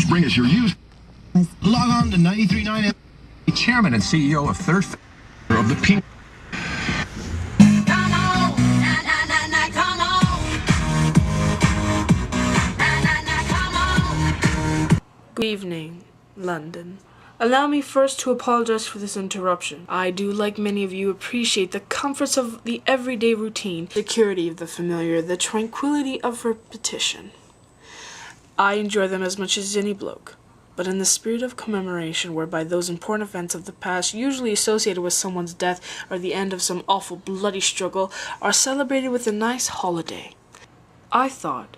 Bring us your use. Log on to 93.9. Chairman and CEO of Third of the People. Good evening, London. Allow me first to apologize for this interruption. I do, like many of you, appreciate the comforts of the everyday routine, the security of the familiar, the tranquility of repetition. I enjoy them as much as any bloke. But in the spirit of commemoration, whereby those important events of the past, usually associated with someone's death or the end of some awful bloody struggle, are celebrated with a nice holiday, I thought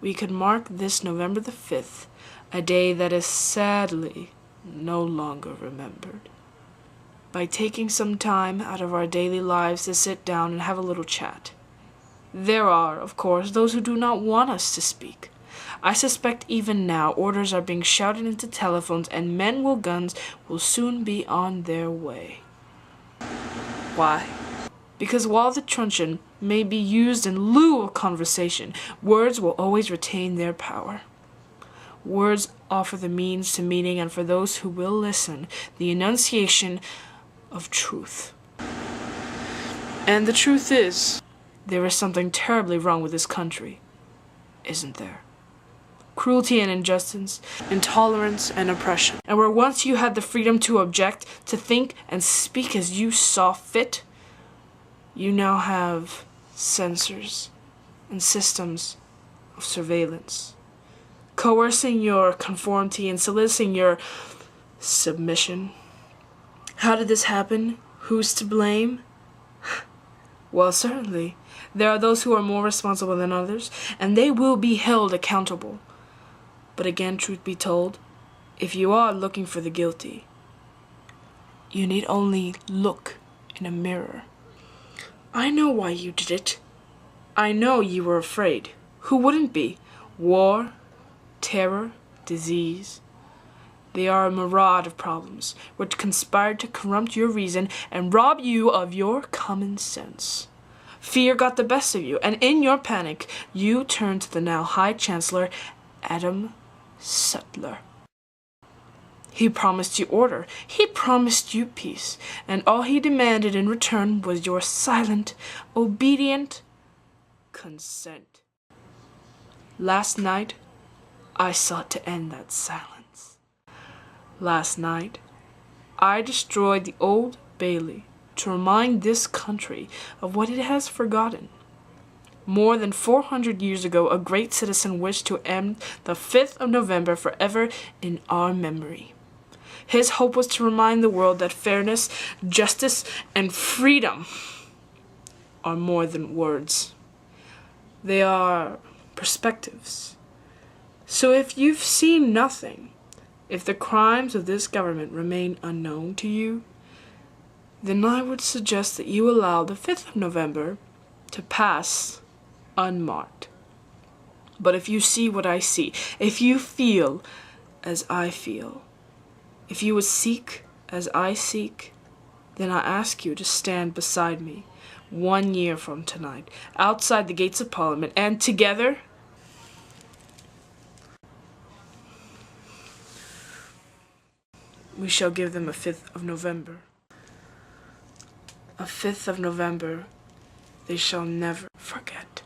we could mark this November the 5th, a day that is sadly no longer remembered, by taking some time out of our daily lives to sit down and have a little chat. There are, of course, those who do not want us to speak. I suspect even now orders are being shouted into telephones and men with guns will soon be on their way. Why? Because while the truncheon may be used in lieu of conversation, words will always retain their power. Words offer the means to meaning, and for those who will listen, the enunciation of truth. And the truth is, there is something terribly wrong with this country, isn't there? Cruelty and injustice, intolerance and oppression. And where once you had the freedom to object, to think and speak as you saw fit, you now have censors and systems of surveillance, coercing your conformity and soliciting your submission. How did this happen? Who's to blame? Well, certainly, there are those who are more responsible than others, and they will be held accountable. But again, truth be told, if you are looking for the guilty, you need only look in a mirror. I know why you did it. I know you were afraid. Who wouldn't be? War, terror, disease. They are a myriad of problems which conspired to corrupt your reason and rob you of your common sense. Fear got the best of you, and in your panic, you turned to the now High Chancellor Adam Sutler. He promised you order, he promised you peace, and all he demanded in return was your silent, obedient consent. Last night, I sought to end that silence. Last night, I destroyed the Old Bailey to remind this country of what it has forgotten. More than 400 years ago, a great citizen wished to end the 5th of November forever in our memory. His hope was to remind the world that fairness, justice, and freedom are more than words. They are perspectives. So if you've seen nothing, if the crimes of this government remain unknown to you, then I would suggest that you allow the 5th of November to pass unmarked. But if you see what I see, if you feel as I feel, if you would seek as I seek, then I ask you to stand beside me 1 year from tonight, outside the gates of Parliament, and together we shall give them a 5th of November. A 5th of November they shall never forget.